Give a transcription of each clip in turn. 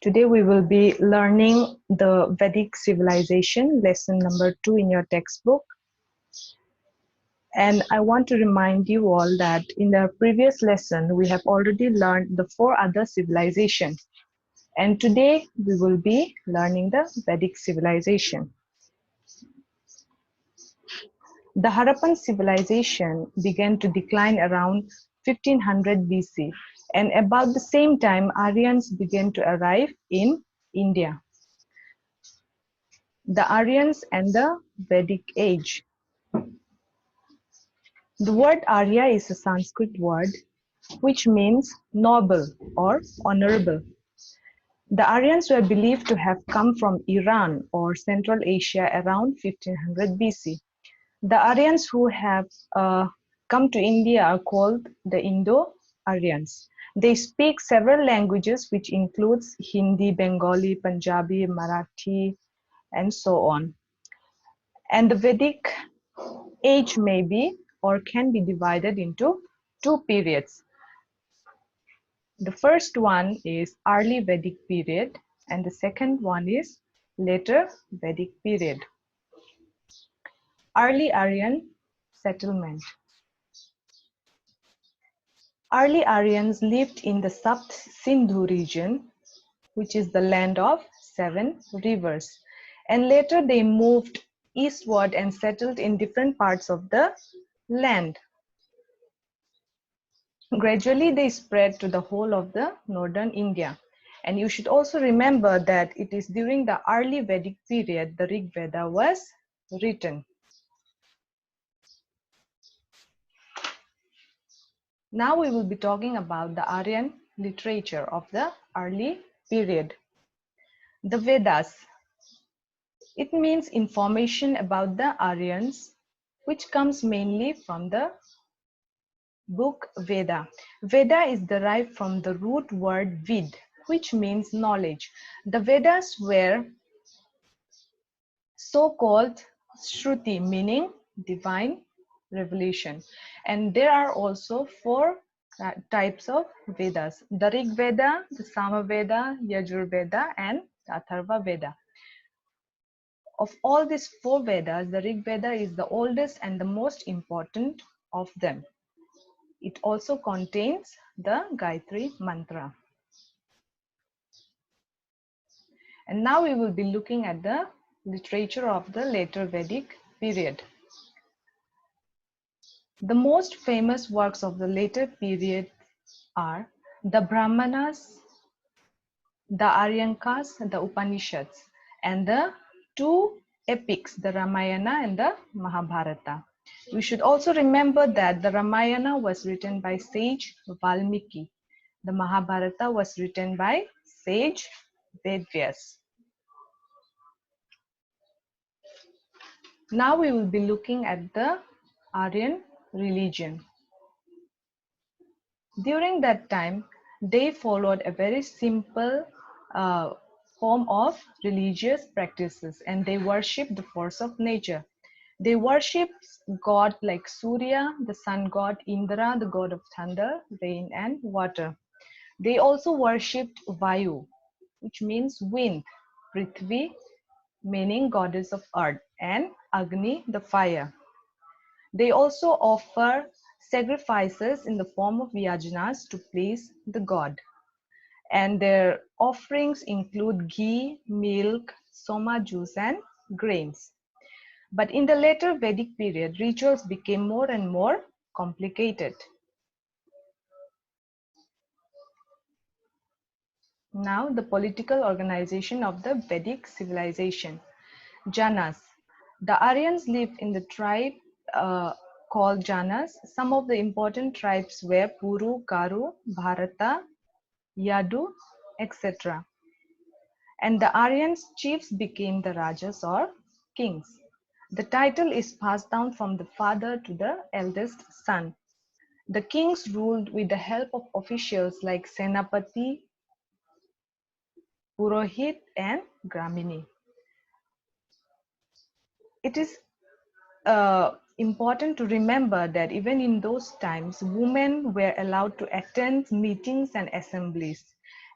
Today we will be learning the Vedic civilization, lesson number 2 in your textbook. And I want to remind you all that in the previous lesson, we have already learned the 4 other civilizations. And today we will be learning the Vedic civilization. The Harappan civilization began to decline around 1500 BC, and about the same time Aryans began to arrive in India. The Aryans and the Vedic age. The word Arya is a Sanskrit word which means noble or honorable. The Aryans were believed to have come from Iran or Central Asia around 1500 BC. The Aryans who have come to India are called the Indo-Aryans. They speak several languages which includes Hindi, Bengali, Punjabi, Marathi, and so on. And the Vedic age may be or can be divided into 2 periods. The first one is early Vedic period and the second one is later Vedic period. Early Aryan settlement. Early Aryans lived in the Sapt Sindhu region, which is the land of 7 rivers, and later they moved eastward and settled in different parts of the land. Gradually, they spread to the whole of the northern India. And you should also remember that it is during the early Vedic period the Rig Veda was written. Now we will be talking about the Aryan literature of the early period. The Vedas. It means information about the Aryans, which comes mainly from the book Veda. Veda is derived from the root word vid, which means knowledge. The Vedas were so-called Shruti, meaning divine revelation. And there are also 4 types of Vedas: the Rig Veda, the Sama Veda, Yajur Veda, and the Atharva Veda. Of all these 4 Vedas, the Rig Veda is the oldest and the most important of them. It also contains the Gayatri mantra. And now we will be looking at the literature of the later Vedic period. The most famous works of the later period are the Brahmanas, the Aryankas, the Upanishads, and the 2 epics, the Ramayana and the Mahabharata. We should also remember that the Ramayana was written by sage Valmiki. The Mahabharata was written by sage Vedvyas. Now we will be looking at the Aryan religion. During that time, they followed a very simple form of religious practices, and they worshipped the force of nature. They worshipped God like Surya, the sun god, Indira, the god of thunder, rain, and water. They also worshipped Vayu, which means wind, Prithvi, meaning goddess of earth, and Agni, the fire. They also offer sacrifices in the form of Yajnas to please the god. And their offerings include ghee, milk, soma juice, and grains. But in the later Vedic period, rituals became more and more complicated. Now, the political organization of the Vedic civilization. Janas. The Aryans lived in the tribe called Janas. Some of the important tribes were Puru, Karu, Bharata, Yadu, etc. And the Aryans chiefs became the Rajas or kings. The title is passed down from the father to the eldest son. The kings ruled with the help of officials like Senapati, Purohit, and Gramini. It is important to remember that even in those times, women were allowed to attend meetings and assemblies,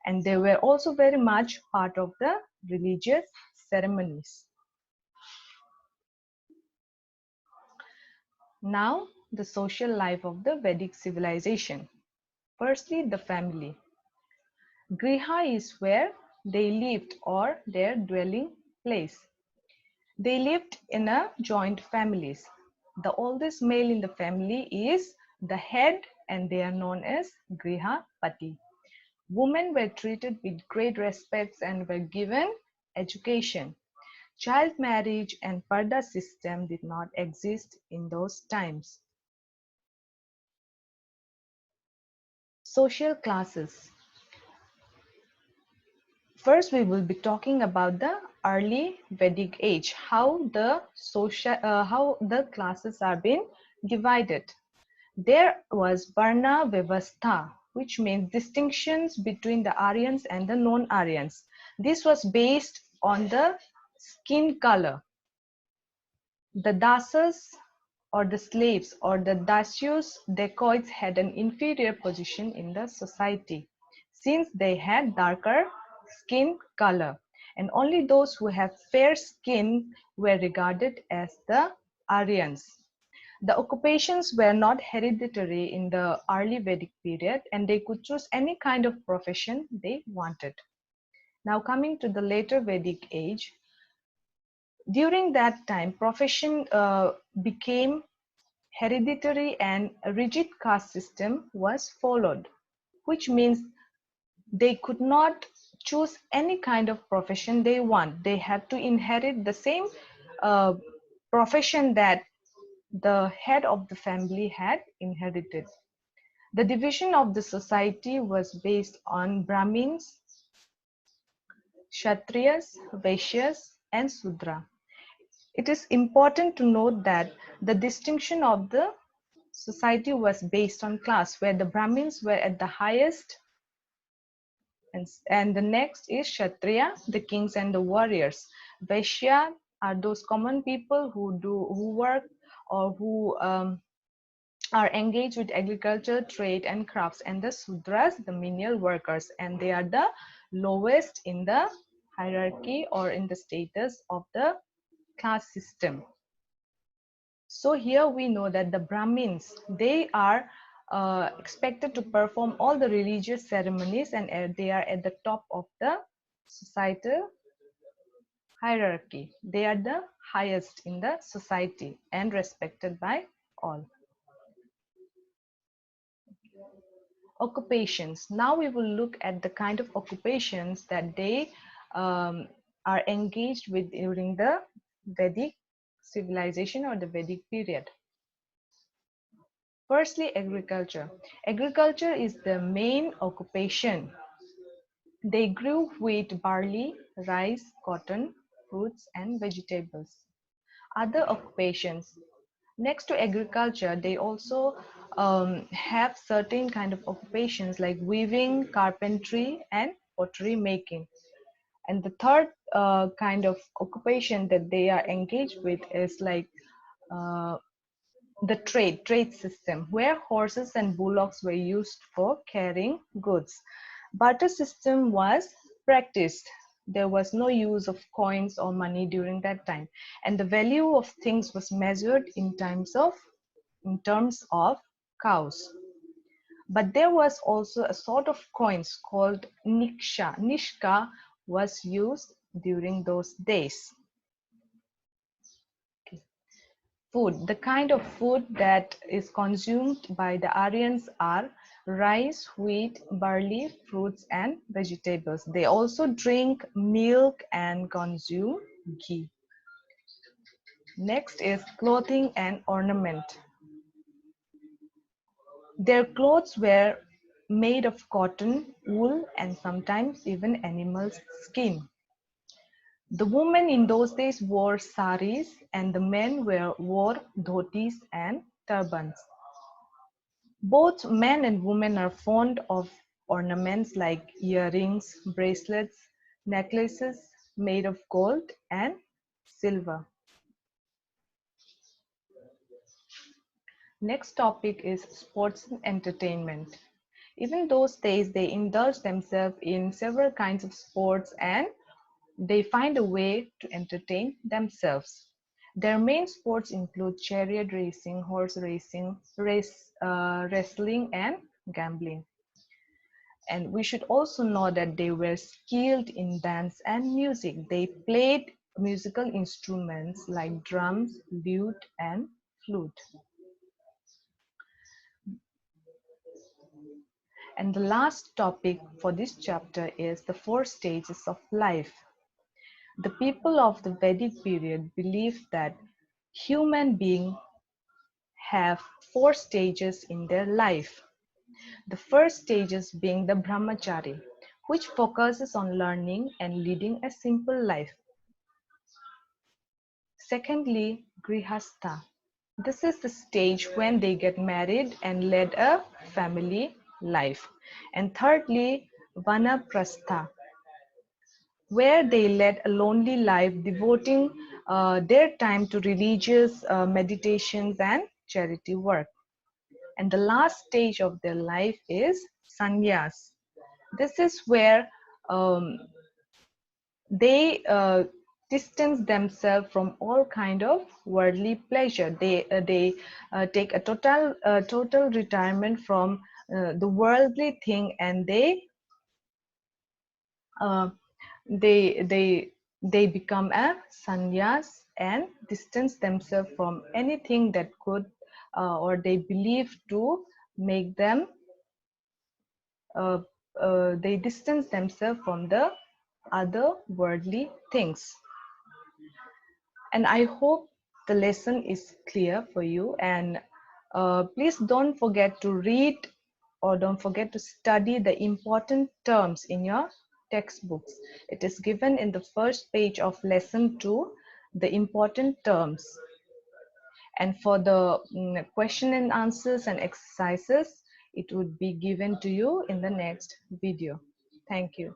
and they were also very much part of the religious ceremonies. Now, the social life of the Vedic civilization. Firstly, the family. Griha is where they lived or their dwelling place. They lived in a joint families. The oldest male in the family is the head and they are known as Griha Pati. Women were treated with great respect and were given education. Child marriage and Parda system did not exist in those times. Social classes. First, we will be talking about the early Vedic age, how the classes are being divided. There was Varna Vyavastha, which means distinctions between the Aryans and the non-Aryans. This was based on the skin color. The dasas or the slaves or the dasyus dacoits had an inferior position in the society since they had darker skin color, and only those who have fair skin were regarded as the Aryans. The occupations were not hereditary in the early Vedic period and they could choose any kind of profession they wanted. Now coming to the later Vedic age, during that time profession became hereditary and a rigid caste system was followed, which means they could not choose any kind of profession they want. They had to inherit the same uh, profession that the head of the family had inherited. The division of the society was based on Brahmins, Kshatriyas, Vaishyas, and Sudra. It is important to note that the distinction of the society was based on class, where the Brahmins were at the highest, and the next is Kshatriya, the kings and the warriors. Vaishya are those common people who work or who are engaged with agriculture, trade, and crafts, and the Sudras, the menial workers, and they are the lowest in the hierarchy or in the status of the class system. So here we know that the Brahmins, they are expected to perform all the religious ceremonies and they are at the top of the societal hierarchy. They are the highest in the society and respected by all. Occupations. Now we will look at the kind of occupations that they are engaged with during the Vedic civilization or the Vedic period. Firstly, agriculture. Agriculture is the main occupation. They grew wheat, barley, rice, cotton, fruits, and vegetables. Other occupations. Next to agriculture, they also have certain kind of occupations like weaving, carpentry, and pottery making. And the third kind of occupation that they are engaged with is like uh, the trade system, where horses and bullocks were used for carrying goods. Barter system was practiced. There was no use of coins or money during that time, and the value of things was measured in terms of cows. But there was also a sort of coins called niksha. Nishka was used during those days. Food. The kind of food that is consumed by the Aryans are rice, wheat, barley, fruits, and vegetables. They also drink milk and consume ghee. Next is clothing and ornament. Their clothes were made of cotton, wool, and sometimes even animal skin. The women in those days wore saris and the men wore dhotis and turbans. Both men and women are fond of ornaments like earrings, bracelets, necklaces made of gold and silver. Next topic is sports and entertainment. Even those days, they indulge themselves in several kinds of sports and they find a way to entertain themselves. Their main sports include chariot racing, horse racing, wrestling, and gambling. And we should also know that they were skilled in dance and music. They played musical instruments like drums, lute, and flute. And the last topic for this chapter is the four stages of life. The people of the Vedic period believed that human beings have four stages in their life. The first stages being the Brahmachari, which focuses on learning and leading a simple life. Secondly, Grihastha. This is the stage when they get married and lead a family life. And thirdly, Vanaprastha, where they led a lonely life, devoting their time to religious meditations and charity work. And the last stage of their life is sannyas. This is where they distance themselves from all kind of worldly pleasure. They take a total retirement from the worldly thing, and uh, they they they become a sannyas and distance themselves from anything that could or they believe to make them uh, they distance themselves from the other worldly things. And I hope the lesson is clear for you, and please don't forget to read or don't forget to study the important terms in your textbooks. It is given in the first page of lesson 2, the important terms. And for the question and answers and exercises, it would be given to you in the next video. Thank you.